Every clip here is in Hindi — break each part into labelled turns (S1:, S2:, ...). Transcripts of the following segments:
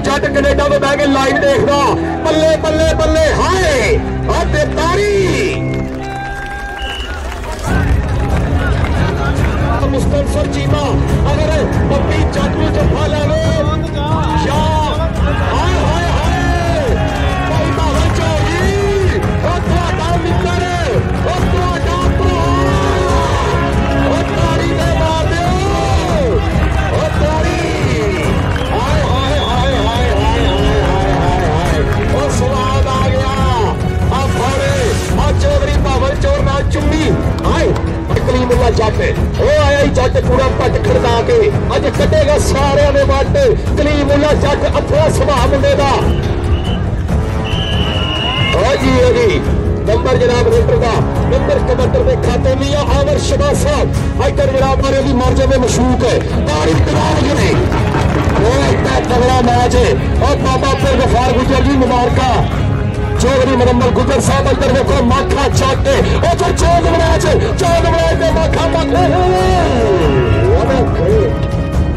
S1: जट कनेडा तो बह के लाइव देखदा बल्ले बल्ले बल्ले हाय आते तारी मुस्तनसर चीमा अगर पप्पी जट को जफा लावे या हाय हाय हाय भाई बाबा चौधरी ओ ਤੁਹਾਡਾ मित्र ओ ਤੁਹਾਡਾ ਭਰਾ ओ तारी दे मार दियो ओ तारी हाय हाय हाय हाय हाय हाय हाय हाय ओ स्वाद आ गया आ फाड़े आ चौधरी बाबल चोर ना चुम्मी हाय कलीमुल्ला जट वो आया ही जट पूरा पट खड़का के अज कटेगा सारे ने वट कलीमुल्ला जट अथवा सुभाव मुंडे दा जी नंबर जनाब रेटर का नंबर कबड्डर के खाते मियां आवर शबाज साहब इधर जनाब मारे भी मर जावे मशहूक है तारीफ कराओगे नहीं वो इतना तगड़ा मैच है और बाबा पर गफार गुजर जी मुबारका चौधरी मुरम्मल गुजर साहब इधर देखो माखा चाटे और फिर चौध बनाए थे माखा माखा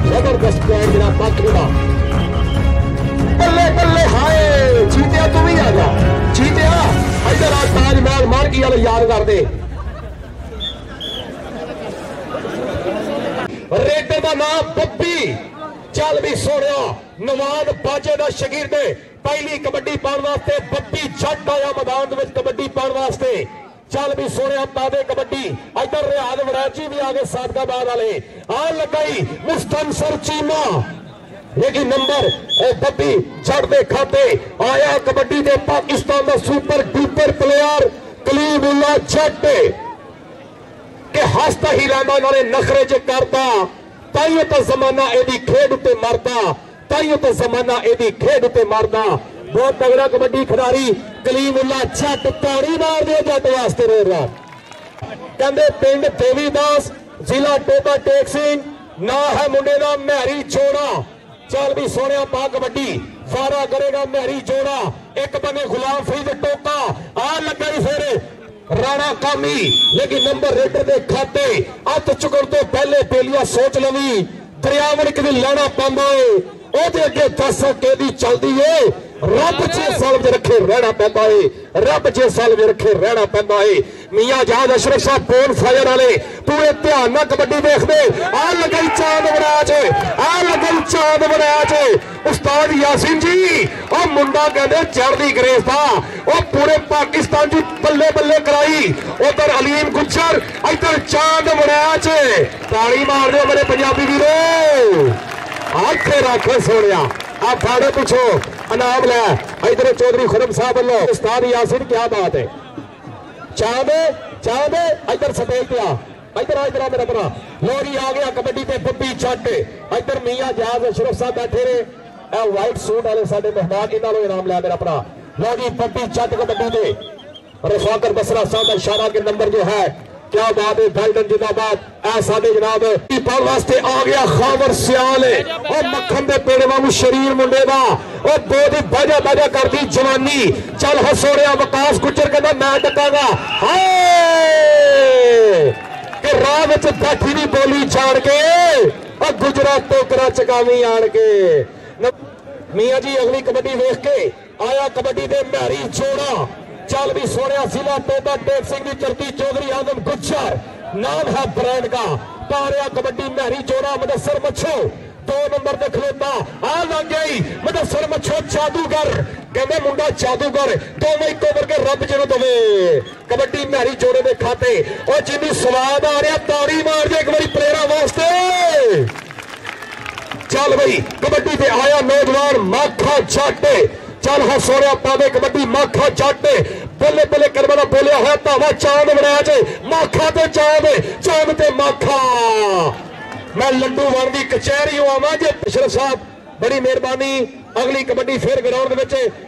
S1: जबरदस्त पॉइंट जनाब माखा बल्ले बल्ले हाय जीतिया तू भी आ जा जीतिया इधर आज ताजमहल मार की याद कर दे रेडर का नाम बब्बी चल भी सोनिया नवाज बाजे का शकीर ने पहली कबड्डी पाने वास्ते बब्बी जट आया मैदान में कबड्डी पाने वास्ते चल भी सोनिया तादे कबड्डी इधर रियाज वरैची भी आगे सादकाबाद वाले आ लगाई मुस्तनसर चीमा लेकिन नंबर बब्बी जट दे खाते आया कबड्डी दे पाकिस्तान का सुपर डुपर प्लेयर कलीमुल्ला जट के हसता ही रहना उन्होंने नखरे च करता ताइयों तो जमाना एदी खेड उत्ते मरदा ताइयों तो जमाना एदी खेड उत्ते मरदा बहुत तगड़ा कबड्डी खिलाड़ी कलीमुल्ला जट ताड़ी मार दे जट वास्ते रो रहा कहते पिंड देवीदास जिला टोबा टेक सिंह ना है मुंडे का मैरी चोड़ा चल भी सोने पा कबड्डी फारा करेगा मैरी जोड़ा एक बने गुलाम फरीद टोका आ लगा ही फिर राणा कामी लेकिन नंबर रेटर दे खाते अत चुकन तो पहले पेलिया सोच लवी दरियावन कि लाना पांदा है ओदे अगे 10 केदी चलदी है रब 6 साल च रखे रहना पैंदा है रब 6 साल च रखे रहना पैंदा है मियां जहाज अशरफ साहब बोन फायर वाले पूरे ध्यान नाल कबड्डी देखदे आ लगई चांद बनाया जे उस्ताद यासीन जी ओ मुंडा कहंदे चढ़दी ग्रेस दा ओ पूरे पाकिस्तान च बल्ले बल्ले कराई उधर अलीम गुज्जर इधर चांद बनाया जे ताली मार दो मेरे पंजाबी वीरो आखे रखे सोनिया आ फाड़े पूछो इनाम लै इधर चौधरी खुरम साहब वालों उस्ताद यासीन क्या बात है चांद इधर सटेज पे आ इधर इधर मेरा भरा लोरी आ गया कबड्डी पे बब्बी जट इधर मियां जहाज अशरफ साहब बैठे ने व्हाइट सूट वाले साडे मेहमान इन्होंने इनाम लिया मेरा भरा लोरी बब्बी जट कबड्डी पे रफाकर बसरा साहब का इशारा के नंबर जो है क्या बात है बैल्टन जिंदाबाद ऐसा दे जनाब पाल वास्ते आ गया खावर सियाल और मक्खन दे पेड़े वांगू शरीर मुंडे दा और बहुत ही बाजा कर दी जवानी चल हसोड़िया वकास गुजर कहना मैं डकागा हाय कि राह विच बैठी नहीं बोली जान के और गुजरा टोकरा चकावी आन के मियां जी अगली कबड्डी वेख के आया कबड्डी दे मैरी जोड़ा चल भी सोनिया जिला टोबा टेक सिंह की चलती चौधरी आजम गुज्जर नाम है ब्रांड का पारिया कबड्डी मैरी जोड़ा मुदस्सर मच्छो 2 नंबर पे खलोता आ लग गई मुदस्सर मच्छो जादूगर कहते मुंडा जादूगर दोनों एक ओवर के रब जिन्हों दवे कबड्डी मैरी जोड़े के खाते और जिन्नी स्वाद आ रहा ताड़ी मार दे एक बारी प्लेयरा वास्ते चल भाई कबड्डी पे आया नौजवान माखा जट चल हाँ सोनिया पावे कबड्डी माखा जट बोले बोले करवाना बोलिया है धावा चांद बनाया जे माखा ते चांद ते माखा मैं लड्डू वन की कचहरी आवा जे अशरफ साहब बड़ी मेहरबानी अगली कबड्डी फिर ग्राउंड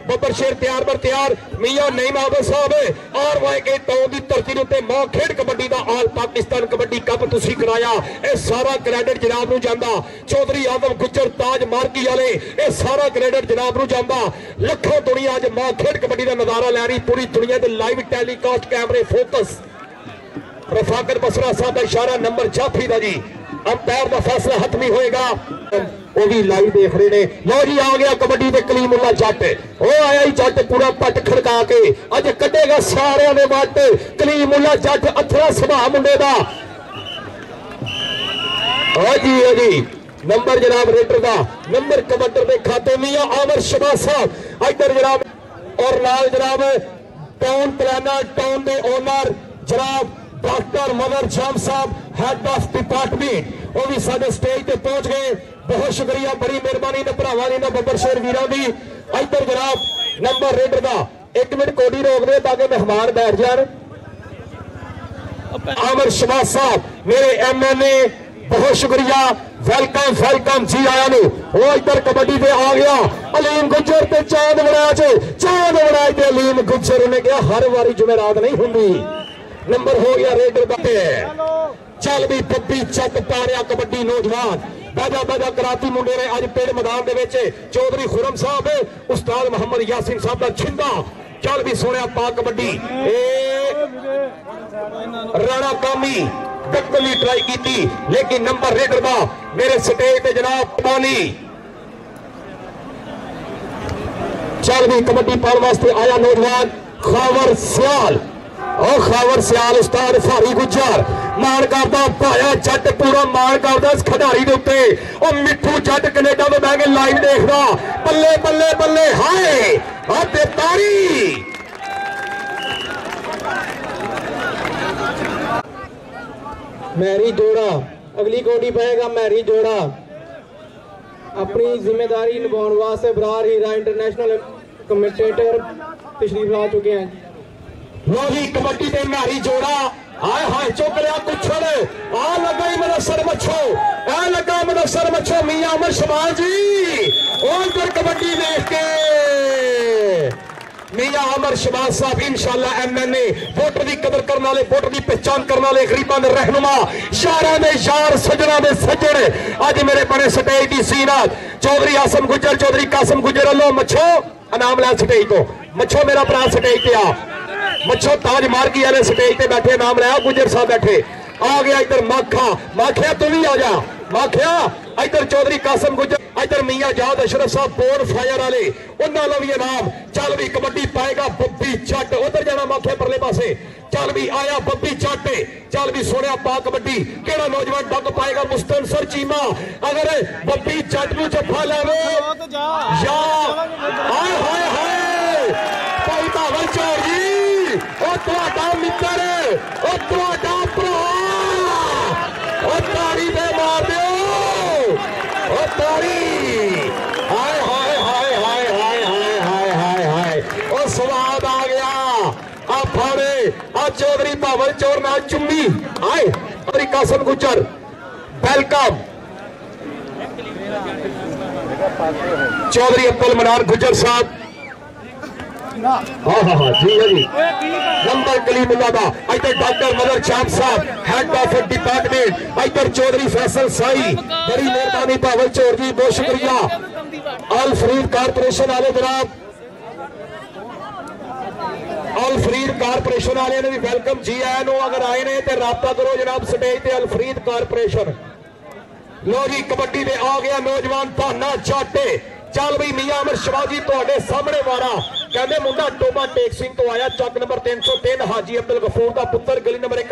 S1: बब्बर शेर तैयार पर तैयार मियां नईम आबद साहब RYK टाउन की धरती उत्ते मां खेड कबड्डी का आल पाकिस्तान कबड्डी कप तुसीं कराया यह सारा क्रेडिट जनाब नूं जांदा चौधरी आजम गुज्जर ताज मार्की वाले यह सारा क्रेडिट जनाब नूं जांदा लखों दुनिया अज मां खेड कबड्डी का नजारा लै रही पूरी दुनिया के लाइव टेलीकास्ट कैमरे फोकस रफाकर बसरा साहब का इशारा नंबर जाफरी का जी अंपायर का फैसला हतमी होएगा। वो भी लाइव देख रहे ने। लो जी आ गया कबड्डी दे कलीमुल्ला जट, वो आया ही जट पूरा पट खड़का के अज कटेगा सारे ने वट। कलीमुल्ला जट अथरा सुभा मुंडे दा। हाँ जी नंबर जनाब रेडर का नंबर कबड्डर के खाते मियां आमर शबाज साहब इधर जनाब, और नाल जनाब टाउन प्लानर टाउन के ओनर जनाब डॉक्टर मदर जाम साहब हेड ऑफ डिपार्टमेंट, वो भी साडे स्टेज पे पहुंच गए। बहुत शुक्रिया, बड़ी मेहरबानी ने भरावां दी, बब्बर शेर वीरां दी। इधर जनाब नंबर रेडर का 1 मिनट कोडी रोक दे ताकि मेहमान बैठ जान। आमर शबाज साहब मेरे MNA, बहुत शुक्रिया, वेलकम वेलकम जी आया नु। वो इधर कबड्डी पे आ गया अलीम गुज्जर ते चांद बनाए ते अलीम गुज्जर ने कहा हर बारी जुमेरात नहीं होंगी। नंबर हो गया रेडर का। चल भी पब्बी चट पारिया कबड्डी नौजवान बाजा कराती मुंडे ने अज पेड़ मैदान दे विच चौधरी खुरम साहब उस्ताद मोहम्मद यासीन साहब का छिंदा। चल भी सोने पा कबड्डी राणा कामी बिल्कुल ट्राई की, लेकिन नंबर रेडर का मेरे स्टेज पे जनाब पानी। चल भी कबड्डी पाने वास्ते आया नौजवान खावर सियाल, और खावर सियाल उस्ताद फारी गुज्जर मान करता भाया जट पूरा मान करता इस खिडारी के उत्ते। और मिठू जट कनेडा में बह के लाइव देखदा, बल्ले बल्ले बल्ले हाय तारी।
S2: मैरी जोड़ा अगली कोडी पाएगा। मैरी जोड़ा अपनी जिम्मेदारी निभाने वास्ते बरार हीरा इंटरनेशनल कमेंटेटर तशरीफ ला चुके हैं।
S1: लो जी कबड्डी पे मैरी जोड़ा हाय हाय चुक लिया कुछड़ आ लगा ही मेरा सर मच्छो, आ लगा मेरा सर मच्छो मियां अमर शबाज जी। और इधर कबड्डी देख के मियां अमर शबाज साहब इंशाअल्लाह MNA वोटर की कदर करने वाले, वोटर की पहचान करने वाले, गरीबां दे रहनुमा, यारां दे यार, सज्जणा दे सज्जण। अज मेरे बड़े स्टेज की सीनत चौधरी आसम गुज्जर, चौधरी कासम गुज्जर अल्लो मच्छो इनाम लै स्टेज तो। मच्छो मेरा भरा स्टेज पे मच्छो ताज मार्गी वाले स्टेज पे बैठे, नाम लिया गुज्जर साहब बैठे। आ गया इधर माखिया तू भी आ जा माखिया। इधर चौधरी कासम गुज्जर, इधर मियां जाद अशरफ साहब बोर्ड फायर वाले, उन्होंने भी इनाम। चल भी कबड्डी पाएगा बब्बी जट, उधर जाना माखिया परले पासे। चल भी आया बब्बी जट, चल भी सोने पा कबड्डी केड़ा नौजवान डग पाएगा मुस्तनसर चीमा। अगर बब्बी जट नूं जफा लावे या हाय हाय हाय भाई भावल चौर जी, ओ तुहाडा मित्र, ओ तुहाडा भरा, ओ तारी दे मार दिओ, ओ तारी। हाय हाय हाय हाय हाय हाय हाय हाय हाय ओ स्वाद आ गया। आ फाड़े आ चौधरी भावल चौर नाल चुम्मी आए चौधरी कासम गुज्जर वेलकम। चौधरी अब्दुल मनान गुज्जर साहब हाँ जी जी नंबर कलीमुल्ला दा। इधर डॉक्टर मदर चाम साहब हेड ऑफ डिपार्टमेंट। इधर चौधरी फैसल साई, बड़ी मेहरबानी भावल चौर जी, बहुत शुक्रिया। अल फरीद कारपोरेशन वाले जनाब, अल फरीद कारपोरेशन वाले ने भी वेलकम जी आया नो। अगर आए ने तो राबता करो जनाब स्टेज पे अल फरीद कारपोरेशन। लो जी कबड्डी में आ गया नौजवान भाना जाटे। चल बई मियां अमर शिवाजी तुहाडे सामने वारा कहते मुंडा टोबा टेक सिंह तो आया, चक नंबर 303 हाजी अब्दुल गफूर का पुत्र, गली नंबर 1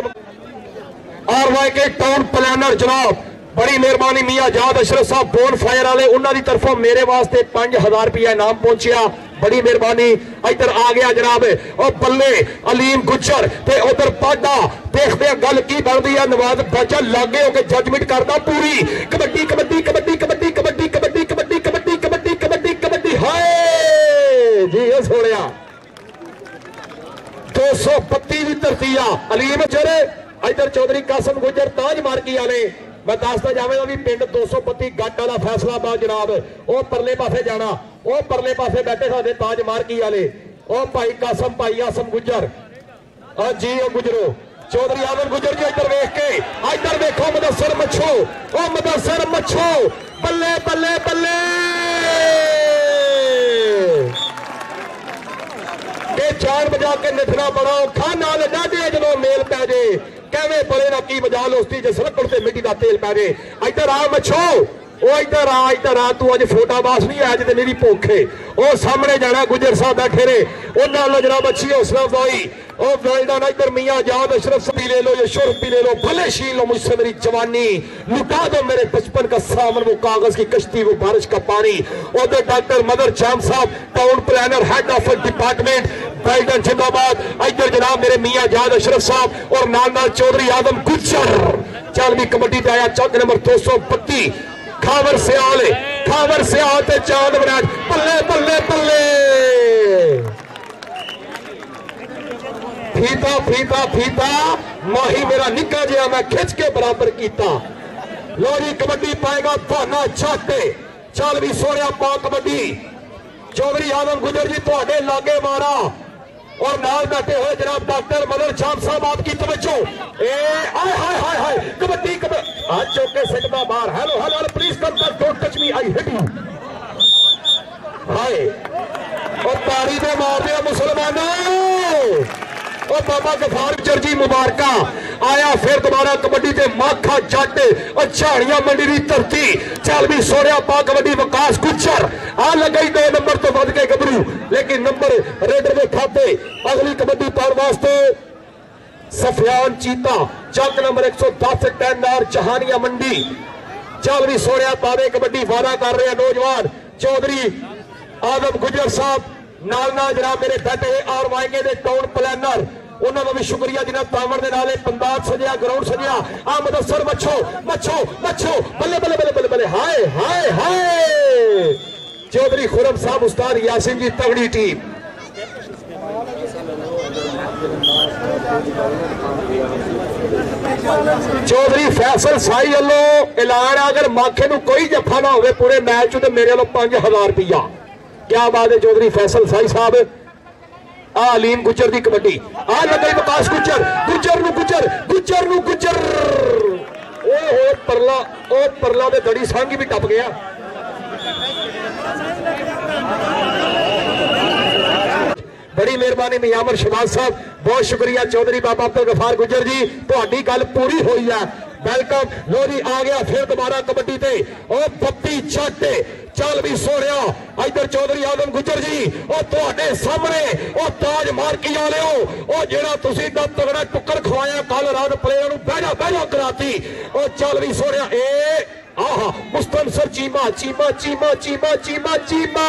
S1: RY के टाउन प्लानर जनाब, बड़ी मेहरबानी मियां जाद अशरफ साहब बोन फायर वाले, उन्होंने तरफों मेरे वास्ते 5000 रुपया इनाम पहुंचिया, बड़ी मेहरबानी। इधर आ गया जनाब और बल्ले अलीम गुज्जर ते उधर पाडा। देखते हैं गल की बनती है। नवाज बाजा लागे होकर जजमेंट करता पूरी। कबड्डी कबड्डी कबड्डी कबड्डी कबड्डी कबड्डी कबड्डी कबड्डी कबड्डी कबड्डी कबड्डी हाय जी ये सोनिया 232 की धरती आ अलीम जरे। इधर चौधरी कासम गुज्जर ताज मार्गी वाले, मैं दसता जावेगा भी पिंड 232 गट वाला फैसलाबाद जनाब, वो परले पासे जाना, वो परले पासे बैठे साडे ताज मार्गी वाले, ओ भाई कासम भाई आसम गुज्जर जी ओ गुजरो चौधरी आदम गुजर जी। इधर वेख के इधर देखो मुदस्सर मच्छो, ओ मुदस्सर मच्छो बल्ले बल्ले बल्ले के जान बजा के निठना बड़ा औखा, नाल डाढे जदों मेल पै जे कहवे बड़े ना की मजा लोस्ती जे सड़क ते मिट्टी का तेल पै जे। इधर आ मच्छो इधर आ तू अज फोटाबास नहीं है, अज तो मेरी भुख है। वो सामने जाना गुजर साहब बैठे ने, उन्होंने जनाब अच्छी हौसला अफजाई। और वेल्डन इधर मियाँ आजाद अशरफ से भी ले लो, ये शुरू भी ले लो, भले छीन लो मुझसे मेरी जवानी, लुटा दो मेरे बचपन का सावन, वो कागज की कश्ती, वो बारिश का पानी। उधर डॉक्टर मदर चाम साहब town planner head of department well done जिंदाबाद। इधर जनाब मेरे मियाँ आजाद अशरफ साहब और नाना चौधरी आदम गुजर। 4वीं कबड्डी पे आया चौक नंबर 232 खावर सियाल, खावर सियाल ते चांद बराज। बल्ले बल्ले बल्ले फीता फीता फीता माही मेरा निका जिहा मैं खिंच के बराबर किया। लो जी कबड्डी पाएगा भाना छाटे। चल भी सोनिया पा कबड्डी। चौधरी आदम गुजर जी थोड़े लागे मारा और नाल बैठे हुए जनाब डॉक्टर मदर चाम साहब आपकी तवज्जो। हाय हाय हाय हाय कबड्डी आज चौके सकता बाहर। Hello hello please come back, don't touch me, I hit you. Hi और तारी दे मार दिया मुसलमानों। और बाबा गफार जर्जी मुबारका आया फिर दोबारा कबड्डी ते माखा जट और झाड़ियां मंडी की धरती। चल भी सोनिया पा कबड्डी विकास गुजर आ लगे 2 नंबर तो बद के गबरू, लेकिन नंबर रेडर के खाते। अगली कबड्डी पाने वास्ते सफियान चीता चौक नंबर 110 टैनार जहानिया मंडी। चल भी सोनिया पावे कबड्डी वादा कर रहे हैं नौजवान चौधरी आदम गुजर साहब नाल नाल जनाब मेरे बैठे और वाएंगे दे टाउन प्लानर, उन्होंने भी शुक्रिया जिन्हें तावड़ के नाले पंदाज सजिया, ग्राउंड सजिया। आ मुदस्सर मच्छो मच्छो मच्छो बल्ले बल्ले बल्ले बल्ले बल्ले हाय हाय हाय। चौधरी खुरम साहब उस्ताद यासिन जी तगड़ी टीम। चौधरी फैसल साई वालों ऐलान, अगर माखे नूं कोई जफा ना हो पूरे मैच तो मेरे वालों 5000 रुपया। क्या बात है चौधरी फैसल साई साहब। अलीम गुजर की कबड्डी आ लगे विकास गुजर, गुजर नु गुजर, गुजर नु गुजर। ओ परला, ओ परला में दड़ी सांगी भी टप गया। बड़ी मेहरबानी मियामर शहबाज साहब, बहुत शुक्रिया चौधरी बाबा अब्दुल गफार गुजर जी, तुहाडी गल पूरी हुई है। वेलकम। लो जी आ गया फिर दोबारा कबड्डी ते ओ पप्पी छाटे। चल भी सोनिया इधर चौधरी आदम गुजर जी और तुहाडे सामने ओ ताज मार्की वालिओ ओ जेड़ा तुसी दा तगड़ा टुक्कर खवाया कल रात प्लेयर नूं बहना कराती। ओ चल भी सोनिया ए आहा मुस्तनसर चीमा चीमा चीमा चीमा चीमा चीमा।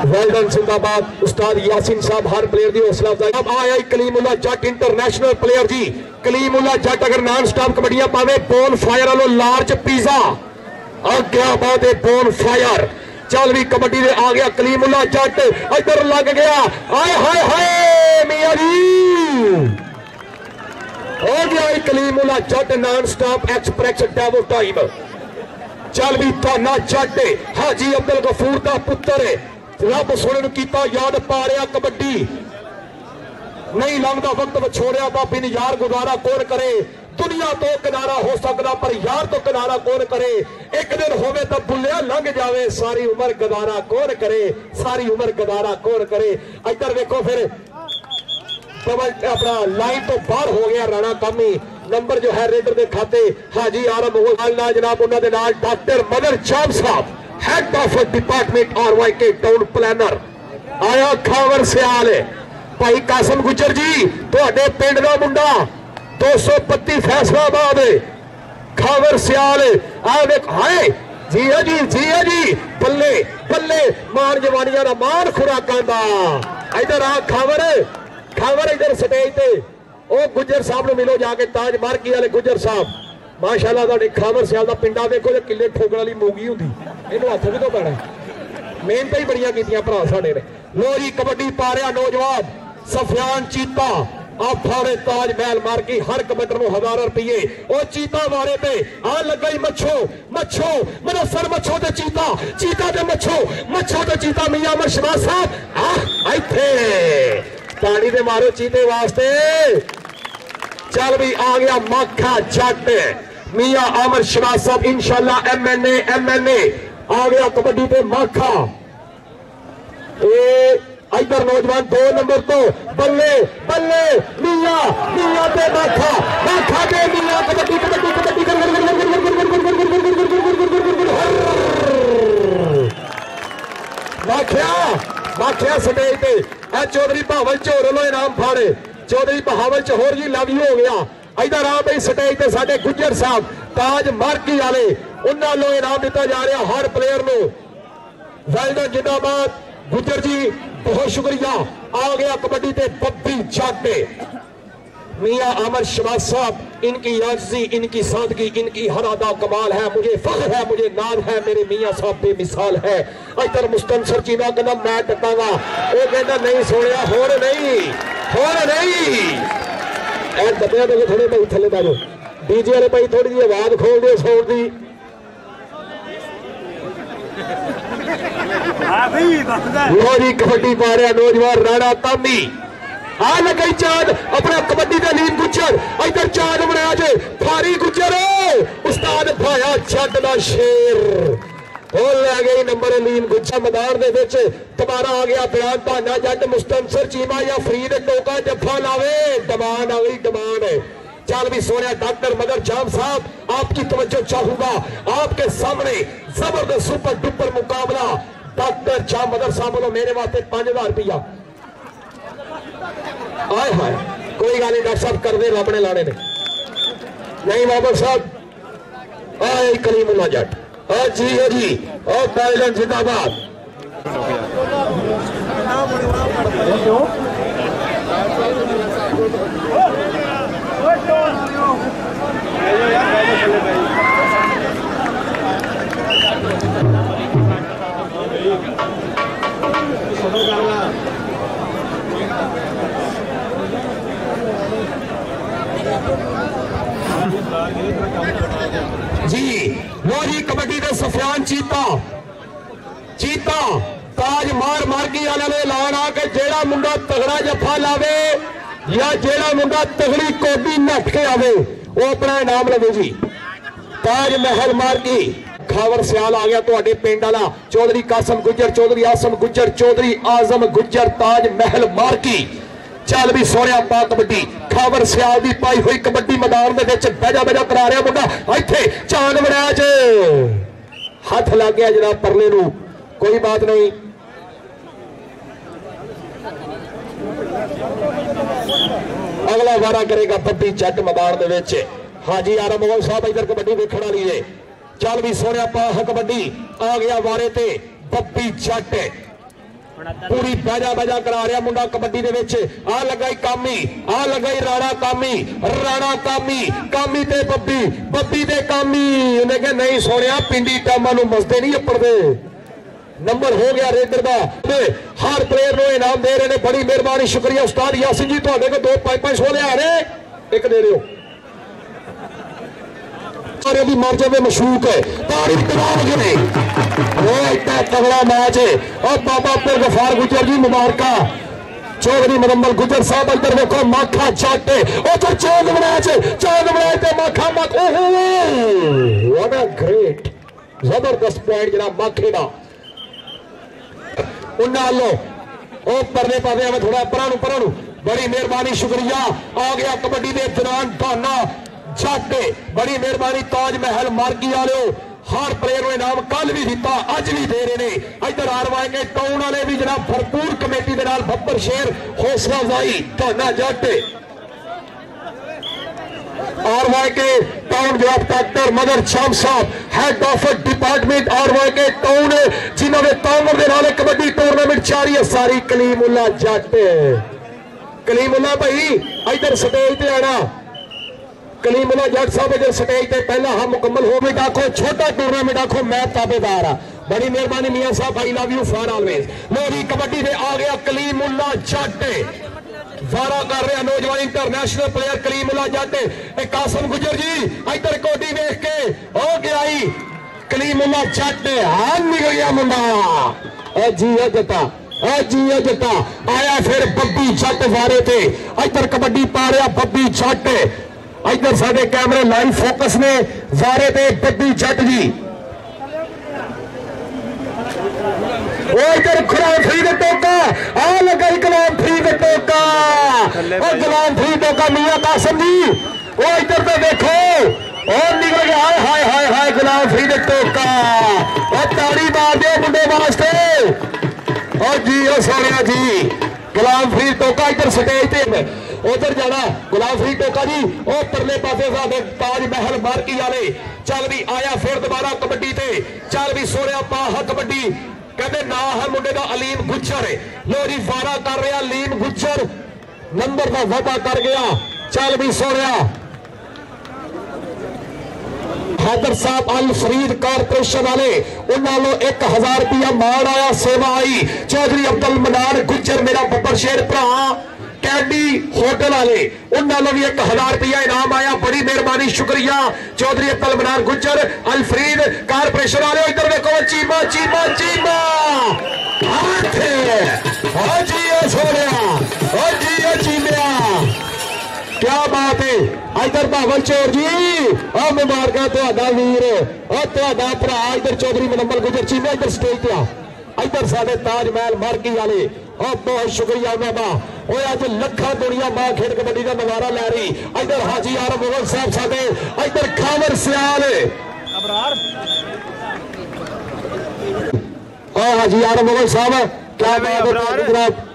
S1: वेल्डन जिंदाबाद उस्ताद यासिन साहब हर प्लेयर की हौसला अफजाई। अब आया कलीमुल्ला जट इंटरनेशनल प्लेयर जी। कलीमुल्ला जट अगर नॉन स्टॉप कबड्डियां पावे बोन फायर वालों लार्ज पिज्जा और क्या बात है बोन फायर। चल भी कबड्डी में आ गया कलीमुल्ला जट, इधर लग गया। आए हाय हाय मियां जी हो गया Kalimullah Jat non stop express double time. चल भी ताना जट हाजी अब्दुल गफूर का पुत्र है, रब सोने किया याद पा रहा कबड्डी नहीं लंघता वक्त छोड़िया बाबी ने यार गुजारा कौन करे। दुनिया तो किनारा हो सकता पर यार तो किनारा कौन करे। एक दिन होवे तो बुलिया लंघ जावे, सारी उम्र गदारा कौन करे, सारी उम्र गदारा कौन करे। इधर देखो फिर अपना लाइन तो बाहर हो गया राणा कामी। नंबर जो है रेडर के खाते हाजी आरम हो जनाब उन्होंने डॉक्टर मदर चाम साहब हेड ऑफ डिपार्टमेंट और वाई के टाउन प्लानर आया खावर सियाल भाई कासम गुजर जी तुहाडे पिंड दा मुंडा 232 फैसलाबाद खावर सियाल हाय जी है जी जी है जी बल्ले बल्ले मान जवानियां दा मान खुराकां दा। इधर आ खावर खावर इधर स्टेज ते ओ गुजर साहब ने मिलो जाके ताज मार्की वाले गुजर साहब माशाअल्लाह तुहाडे खावर सियाल दा पिंडा देखो जे किले ठोकण वाली मूंगी हुंदी इहनूं हत्थ भी तो पैना मेहनत ही बड़ियां कीतियां भरा साडे ने। लो जी कबड्डी पा रहा नौजवान सफियान चीता आप फाड़े ताज महल मार्की हर कबड्डर को 1000 रुपये और चीता मारे पे आ लगा ही मच्छो मच्छो मेरा सर मच्छो ते चीता चीता ते मच्छो मच्छो ते चीता मियां अमर शहबाज साहब इत्थे पानी दे मारो चीते वास्ते। चल भी आ गया माखा जट मियां अमर शहबाज साहब इंशाल्लाह एमएनए आ गया कबड्डी पे माखा। इधर नौजवान 2 नंबर तो बल्ले बल्ले मियां मियां ते माखा माखा ते मियां कबड्डी कबड्डी कबड्डी माखिया स्टेज पे चौधरी बहावल झोर लो इनाम फाड़े चौधरी बहावल च होर जी लव यू हो गया। इधर आ बई स्टेज पे साडे गुज्जर साहब ताज मार्की वाले उन्होंने लो इनाम दिता जा रहा हर प्लेयर को। वेल डन जिंदाबाद गुज्जर जी बहुत शुक्रिया। आ गया कबड्डी ते बब्बी जाटे मियां अमर शबाज साहब इनकी आजिज़ी इनकी सादगी इनकी हर अदा कमाल है। मुझे फख्र है मुझे नाज है मेरे मियां साहब बेमिसाल है। इधर मुस्तनसर चीना कहना मैं टकांगा वो कहना नहीं सोनिया होर नहीं दबिया दे थोड़े भाई थले बैठो डीजे वाले भाई थोड़ी जी आवाज खोल दो सौर दी लो जी कबड्डी पा रहा नौजवान राणा तामी आ लगे चांद अपना कबड्डी का लीम गुज्जर इधर चांद बनाया जे फारी गुज्जर उस्ताद भाया जट दा शेर और ले गई नंबर लीम गुज्जर मैदान दे विच दोबारा आ गया बयान भाना जट मुस्तनसर चीमा या फरीद टोका जफा लावे डमान आ गई डमान है। चल भी सोने डॉक्टर मदर जाम साहब आपकी तवज्जो चाहूंगा आपके सामने जबरदस्त सुपर डुपर मुकाबला डॉक्टर जाम मदर साहब बोलो मेरे वास्ते 5000 रुपया आए हाय कोई गल नहीं डॉक्टर साहब कर दे रब ने लाने ने नहीं बाबर साहब आए कलीमुल्लाह जट जी है जी और बैलन जिंदाबाद। जी वो जी कबड्डी के सफियान चीता चीता ताज मार मार्गी वाले ने ऐलान आ के जेड़ा मुंडा तगड़ा जफा लावे या जेड़ा मुंडा तगड़ी कोडी नट के आवे वो अपना इनाम लवे जी। ताज महल मार्गी खावर सियाल आ गया तो पिंड वाला चौधरी कासम गुज्जर चौधरी आसम गुज्जर चौधरी आजम गुज्जर ताज महल मार्गी चल भी सोनिया पा कबड्डी खावर सियाल की पाई हुई कबड्डी मैदान बजा बजा करा रहा मुंडा इत्थे चांद बनाया च हाथ लग गया जनाब परले नूं कोई बात नहीं। अगला वारा करेगा बब्बी जट मैदान दे विच हाजी आरा मोगल साहब इधर कबड्डी देखने वाली है। चल भी सोनिया पा कबड्डी आ गया वारे ते बब्बी जट पूरी बजा बजा करा रहा मुंडा कबड्डी दे विच आ लगाई कामी आ लगाई राणा कामी कामी ते बब्बी बब्बी ते कामी उन्हें कहा नहीं सोनिया पिंडी टामा नूं मसदे नहीं अपड़दे नंबर हो गया रेडर का हर प्लेयर को इनाम दे रहे हैं बड़ी मेहरबानी शुक्रिया उस्ताद यासिन जी तुहाडे को 2-5 लिया रहे एक दे रहे हो सारे भी मर जावे मशूक है तारीफ तमाम गिने वो इतना तगड़ा मैच है और बाबा अब्दुल गफार गुज्जर जी मुबारका चौधरी मुदम्मल गुज्जर साहब इधर देखो माखा चाटे ओ तो चांद बनाए थे माखा मक ओहो व्हाट अ ग्रेट जबरदस्त पॉइंट जनाब माखे दा उन्ना लो ओ परले पावे में थोड़ा परा नु बड़ी मेहरबानी शुक्रिया आ गया कबड्डी दे दौरान भाना जाटे बड़ी मेहरबानी ताज महल मार्गी वाले हर प्लेयर को इनाम कल भी दिता अज भी दे रहे हैं। इधर आरवाए के टाउन वाले भी जनाब भरपूर कमेटी के नाल बब्बर शेर हौसला अफजाई भाना जाटे आरवाए के टाउन जनाब डॉक्टर मदर जाम साहब हेड ऑफ डिपार्टमेंट आरवाए के टाउन जिन्होंने तामर के नाल कबड्डी टूर्नामेंट जारी है सारी कलीमुल्लाह जाटे कलीमुल्लाह भाई इधर स्टेज पे आना कलीमुल्लाह जट साहब इधर स्टेज पे पहला हम मुकम्मल हो गई आखो छोटा टूर्नामेंट आखो मैं ताबेदार हाँ बड़ी मेहरबानी मियां साहब I love you for always. Modi kabaddi में आ गया कलीमुल्लाह जट वारा कर रहा नौजवान इंटरनेशनल प्लेयर कलीमुल्लाह जट कासम गुजर जी इधर कोडी देख के हो गया कलीमुल्लाह जट हाथ निकल गया मुंडा जी जटा जटा आया फिर बब्बी जट वारे थे इधर कबड्डी पा रहा बब्बी जट इधर साडे कैमरे लाइव फोकस ने वारे थे बब्बी जट जी वो इधर गुलाम फरीद टोका आ लगा गुलाम फरीद टोका और गुलाम फरीद टोका मियां कासिम जी वो इधर तो देखो और निकल गया हाय हाय हाय हाय गुलाम फरीद टोका और ताड़ी मार दो मुंडे वास्ते और जी ओ सोनिया जी गुलाम फरीद टोका इधर स्टेज पे उधर जाना गुलाम फरीद टोका जी और परले पासे साडे ताज महल मार्की वाले चल भी आया फिर दोबारा कबड्डी ते चल भी सोनिया पाह कबड्डी कहते ना है मुंडे का अलीम गुज्जर लो जी वारा कर रहा अलीम गुज्जर नंबर का वादा कर गया चल भी सोनिया हैदर साहब अल फरीद कारपोरेशन वाले उन्होंने 1000 रुपया मान आया सेवा आई चौधरी अब्दुल मनान गुज्जर मेरा बब्बर शेर भरा कैडी होटल वाले उन्होंने भी 1000 रुपया इनाम आया बड़ी मेहरबानी शुक्रिया चौधरी अब्दुल मनान गुज्जर अल फरीद कारपोरेशन वाले इधर देखो चीमा चीमा चीमा चीमिया क्या बात है इधर बावल चोर जी आ मुबारक तुहाडा वीर और तुहाडा भरा इधर चौधरी मुनम्मल गुजर चीमा इधर स्टेज पे आ इधर साडे ताजमहल मार्की वाले और बहुत शुक्रिया उन्होंने और अज लखा दुनिया मां खेड कबड्डी का नजारा लै रही इधर हाजी आरम मुगल साहब साडे इधर खावर सियाल हाजी आरम मुगल साहब क्या बात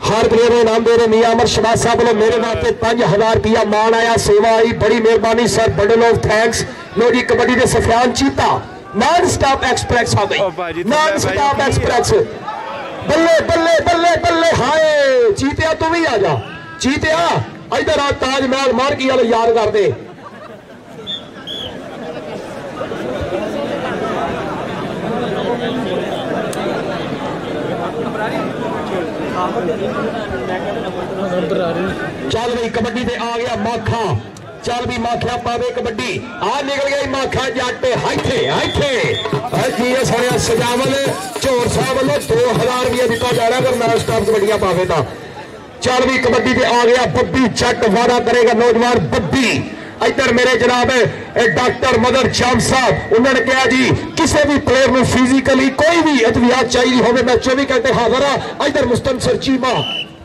S1: हर प्लेयर को इनाम दे रहे मियां अमर शबाज साहब को मेरे नाते 5000 रुपया मान आया सेवा आई बड़ी मेहरबानी सर बंडल ऑफ थैंक्स लो जी कबड्डी के सफियान चीता नॉन स्टॉप एक्सप्रेस आ गई नॉन स्टॉप एक्सप्रेस बल्ले बल्ले बल्ले बल्ले हाय चीतिया तू भी आ जा चीतिया इधर आ ताजमहल मार्की वाले याद कर दे चल भाई कबड्डी से आ गया माखा चल भी माखिया पावे कबड्डी आ निकल गया माखा जट हाइथे सजावल चोर साहब वालों 2000 रुपया दिता जा रहा अगर नॉन स्टॉप कबड्डियां पावे तो चल भी कबड्डी से आ गया बब्बी जट वादा करेगा नौजवान बब्बी इधर मेरे जनाब डॉक्टर मदर जाम साहब उन्होंने कहा जी किसी भी प्लेयर में फिजिकली कोई भी एहतियात चाहिए हो मैं 24 घंटे हाजिर हाँ इधर मुस्तनसर चीमा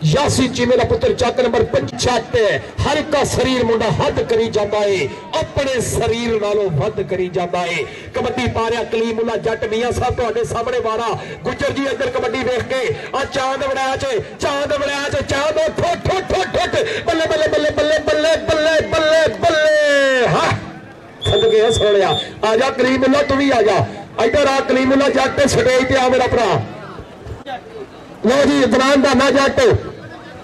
S1: यासीन चीमे का पुत्र चक नंबर 75 हल्का शरीर मुंडा हद करी जाता है अपने शरीर नालों हद करी जाता है कबड्डी पा रहा कलीमुल्ला जट मियां साहब तुहाडे सामने वारा गुजर जी इधर कबड्डी देख के आ चांद बनाया चांद ठोट ठोट ठोट ठोट बल्ले बल्ले बल्ले बल्ले बल्ले बल्ले बल्ले बल्ले हां सद गया सोनिया आजा कलीमुल्ला तू भी आजा इधर आ कलीमुल्ला जट स्टेज पे आ मेरा भरा लो जी इमरान दा ना जट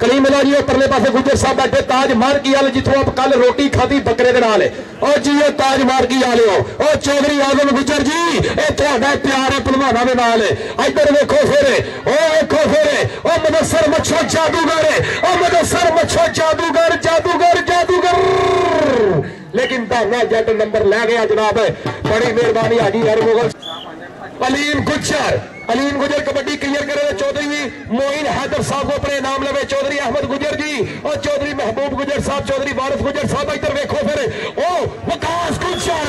S1: कलीमुल्ला जी परले पासे गुजर साहब बैठे ताज मार्की वाले जिथों आप कल रोटी खाधी बकरे दे नाल और जी ताज मार्की वाले हो और चौधरी आजम गुजर जी ये तुहाडा प्यार है पहलवानां दे नाल इधर देखो फिर ओ देखो फिर ओ मुदस्सर मच्छो जादूगर ओ मुदस्सर मच्छो जादूगर जादूगर जादूगर लेकिन दाना जट नंबर लै गया जनाब बड़ी मेहरबानी हाजी हर मुगल अलीम गुजर कबड्डी क्लियर करे चौधरी मोइन हैदर साहब को अपने नाम लवे चौधरी अहमद गुजर जी और चौधरी महबूब गुजर साहब चौधरी वारिस गुजर साहब इधर देखो फिर ओ वकास गुजर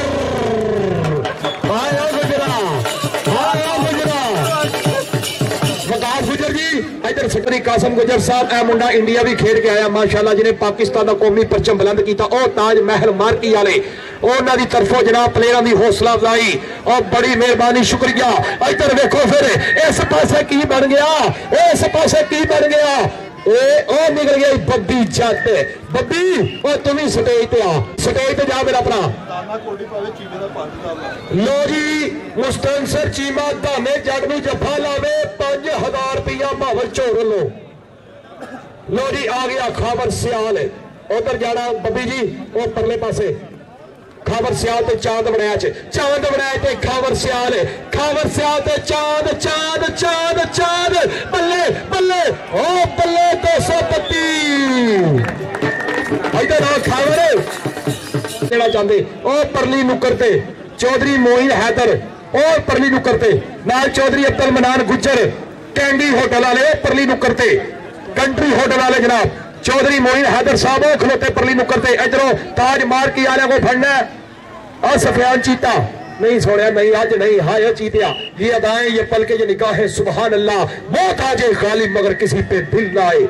S1: वकास गुजर जी इधर सकरी कासम गुजर साहब ए मुंडा इंडिया भी खेल के आया माशाल्लाह जिन्हें पाकिस्तान का कौमी परचम बुलंद किया और ताज महल मार्की वाले उन्होंने तरफों जनाब प्लेयरों की हौसला अफजाई और बड़ी मेहरबानी शुक्रिया इधर देखो फिर इस पासे की बन गया इस पासे की बन गया ओ निकल गया बब्बी जट बब्बी और तुम ही स्टेज पे आ स्टेज पे जा मेरा भरा लो जी मुस्तनसर चीमा धाने जट नूं जफा लावे 5000 रुपया भावल चोर लो लो जी आ गया खावर सियाल उधर जाना बब्बी जी वो परले पासे खावर सियाल ते चांद बनाया ते खावर सियाल ते चांद चांद चांद चांद बल्ले बल्ले ओ बल्ले 232 इधर आ खावर देना चाहते ओ परली नुक्कर ते चौधरी मोइन हैदर और परली नुक्कर ते नाल चौधरी अब्दुल मनान गुजर कैंडी होटल वाले परली नुक्कर ते कंट्री होटल वाले जनाब चौधरी मोइन हैदर साहब खलोते परली नुक्कर ते इधरों ताज मार्की वाले को फड़ना और सफियान चीता नहीं सोनिया नहीं, आज नहीं। हाय चीतिया, ये अदाएं, ये पल के, ये निगाहें, सुबहान अल्लाह। मौत आ जाए गालिब मगर किसी पे दिल ना आए।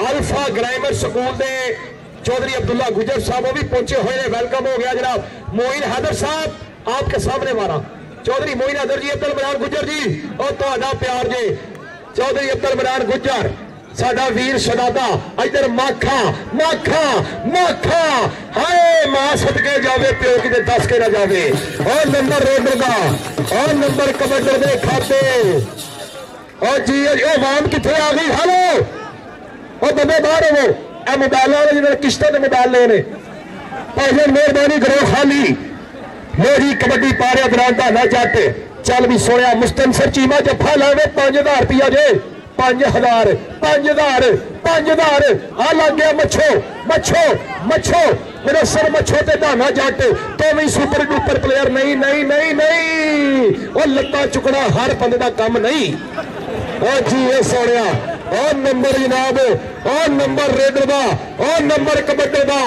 S1: अल्फा ग्रामर स्कूल दे चौधरी अब्दुल्ला गुजर साहब वो भी पहुंचे हुए हैं। वेलकम हो गया जनाब। मोइन हैदर साहब आपके सामने मारा चौधरी मोइन हैदर जी, अब्दुल मनान गुजर जी और तुहाडा प्यार जी चौधरी अब्दुल मनान गुजर साडा वीर शहजादा। इधर माखा माखा माखा, हाय मां सदके जावे प्यो किते दस के ना जावे। और नंबर रेडर का और नंबर कबड्डर दे खाते और जी ओ वाम किथे आ गई। हेलो और बंदे बाहर हो ए मोबाइल वाले जिन्होंने किश्तों के मोबाइल लेने भाईजान मेहरबानी करो खाली। मेरी कबड्डी पारे दौरान ना जाते चल भी सोया मुस्तनसर चीमा जफा लावे 5000 रुपया जे 5000 5000 5000 आ लग गया मच्छो मच्छो मच्छो मेरा सर मच्छो ते दाना जट तो भी सुपर डुपर प्लेयर नहीं नहीं नहीं नहीं। और लत्ता चुकना हर बंदे का काम नहीं। और जी ये सोनिया और नंबर जनाब और नंबर रेडर का और नंबर कबड्डे का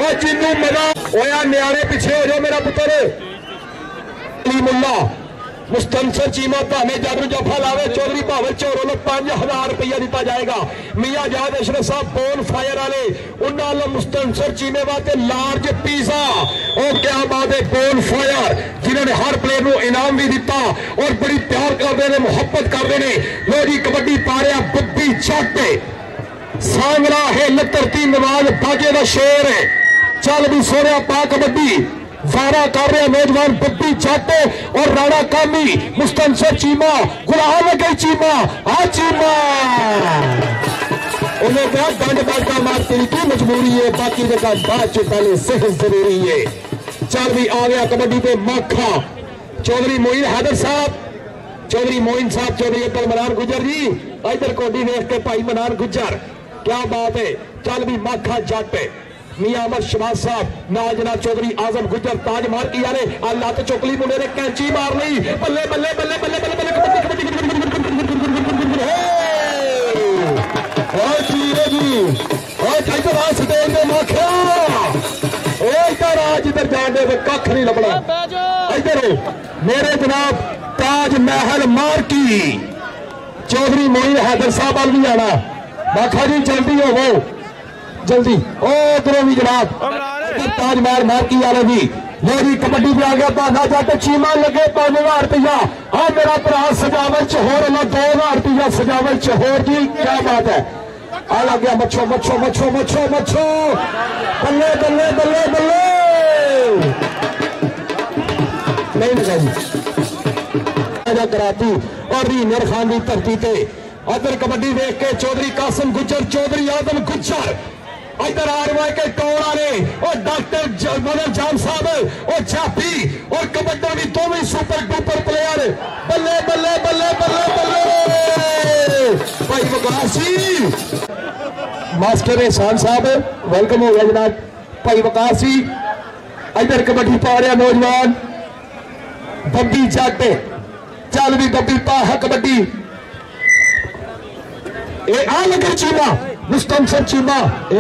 S1: और जिन्नू मजा होया न्याणे पिछे हो जाओ मेरा पुत्र मुल्ला मुस्तनसर चीमा भाने जादू जफा लावे चौधरी भावल चौरों 5000 रुपया दिता जाएगा। मियाँ जाद अशरफ साहब बोन फायर वाले उन्होंने मुस्तनसर चीमे वास्ते लार्ज पिज़्ज़ा और क्या बात है बोन फायर जिन्होंने हर प्लेयर को इनाम भी दिता और बड़ी प्यार करते हैं मुहब्बत करते हैं। लो जी कबड्डी पा रहा बब्बी चाटे सांगरा है लतरती नवाज बाजे का शेर है। चल भी सोनिया पा कबड्डी वारा कर रहे नौजवान बब्बी जाटे और राणा कामी मुस्तनसर चीमा गुलाम गई चीमा आ चीमा उन्हें कहा डंड बाटा मार तेरी की मजबूरी है बाकी देखा बात जो पहले सेहत जरूरी है। चल भी आ गया कबड्डी पे माखा चौधरी मोइन हैदर साहब चौधरी मोइन साहब चौधरी अब्दुल मनान गुजर जी इधर कोडी देख के भाई मनान गुजर क्या बात है। चल भी माखा जाटे मियां अहमद शबाज साहब नाजना चौधरी आजम गुजर ताज मार की यारे अल्लाह तो चोकली मुंडे ने कैंची मार ली बल्ले बल्ले बल्ले बल्ले बल्ले बल्ले और जी और इधर आ स्टेज पे माखिया ओ इधर आज इधर जाने पे कख नहीं लबड़ा इधर मेरे जनाब ताज महल मार की चौधरी मोइन हैदर साहब वाल भी आना माखा जी जल्दी हो वो जल्दी ओ उधरों भी जनाब ताजमहल मार्की वाले भी लोरी कबड्डी पे आ गया बाना जाते चीमा लगे 5000 रुपया। हाँ मेरा भरा सजावट च होर 2000 रुपया सजावट च होर जी क्या बात है। आ लग गया मच्छो मच्छो मच्छो मच्छो मच्छो बल्ले बल्ले बल्ले बल्ले नहीं लगा कराती और रीनर खान की धरती पे अदर कबड्डी देख के चौधरी कासिम गुजर चौधरी आजम गुजर इधर आ रहे के टोल वाले और डॉक्टर मदर जाम साहब और जाफी और कबड्डी भी दोनों सुपर डुपर प्लेयर बल्ले बल्ले बल्ले बल्ले बल्ले भाई वकासी मास्टर एहसान साहब वेलकम हो गया जनाब भाई वकासी। इधर कबड्डी पा रहा नौजवान बब्बी जाटे चल भी बब्बी पा है कबड्डी ए आ लगे चीमा मुस्तनसर चीमा ए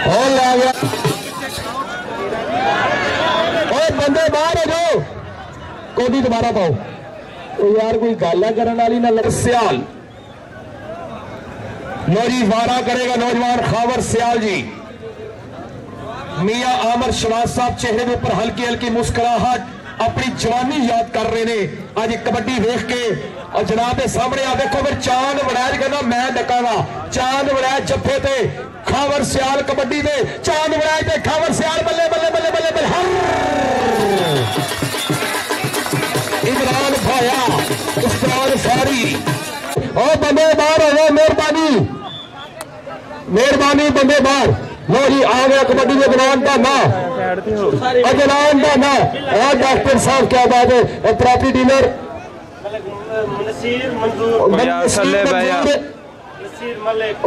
S1: और ला गया और बंदे बाहर हो जाओ कोडी दोबारा पाओ तो यार कोई गाला करने वाली ना लग सियाल नौरी वारा करेगा नौजवान खावर सियाल जी। मियां आमर शबाज साहब चेहरे के ऊपर हल्की हल्की मुस्कुराहट अपनी जवानी याद कर रहे ने आज कबड्डी देख के और जनाब के सामने आ देखो फिर चांद वड़ैज कहना मैं डकागा चांद वड़ैज जफे थे खावर सियाल कबड्डी दे चांद वड़ैज थे खावर सियाल बल्ले बल्ले बल्ले बल्ले बल्ले इमरान भाया उस्ताद फारी और बंदे बाहर हो गए मेहरबानी मेहरबानी बंदे बाहर लो जी आ गया कबड्डी के दौरान का ना अजलान का ना और डॉक्टर साहब क्या बात है प्रॉपर्टी डीलर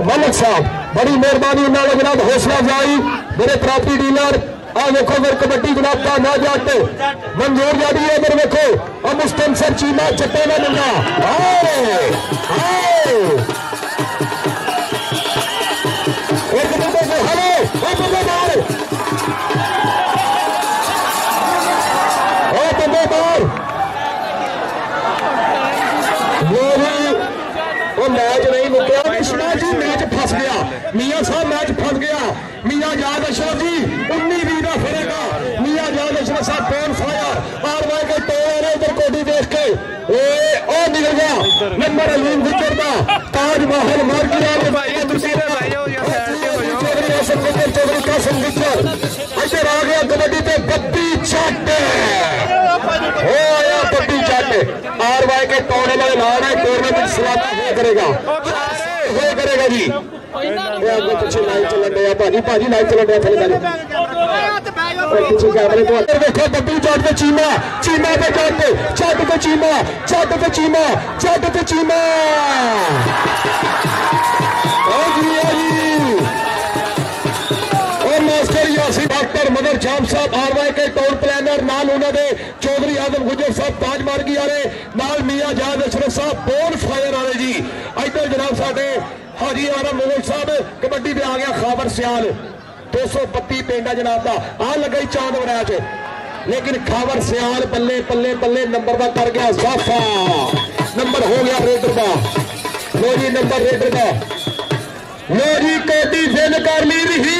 S1: मलिक साहब बड़ी मेहरबानी उन्होंने जनाब हौसला अफजाई मेरे प्रॉपर्टी डीलर आ देखो फिर कबड्डी जनाब का ना जाते मंजूर जाती है मेरे देखो अब मुस्तनसर चीमा चट्टे में मिलना एक हेलो बंदेदार वो मैच नहीं मुकया कृष्णा जी मैच फंस गया मियां साहब मैच फंस गया मियां याद अशरफ जी 19-20 का फरेगा मियां याद अशरफ साहब कौन फायर आरवाई के टोर उधर कोडी देख के ओ निकल गया नंबर अलीम गुजर का ताजमहल मार गिरा चौधरी कासिम गुजर इधर आ गया कबड्डी पे बब्बी जट हो आया बब्बी जट आरवाई के टोरे वाले नाम है टूर्नामेंट सलामी करेगा जी पीछे लाइव चलन रहा भाजी लाइव चलन रहा पीछे कैमरे को देखो बब्बी जट पे चीमा पे जट पे चीमा मास्टर यासी डॉक्टर मदर जाम साहब आरवाई के टाउन प्लानर नाल उन्होंने चौधरी आजम गुजर साहब ताज मार्गी आ रहे नाल मियां जाद अशरफ साहब बोन फायर आ रहे जी इधर जनाब साडे हाजी आरम मोगल साहब कबड्डी पे आ गया खाबर सियाल 232 पेंडा जनाब का आ लगा ही चांद बनाया च लेकिन खाबर सियाल बल्ले बल्ले बल्ले नंबर का कर गया साफा नंबर हो गया रेडर का लो जी नंबर रेडर का लो जी कोटी जिल कर ली रही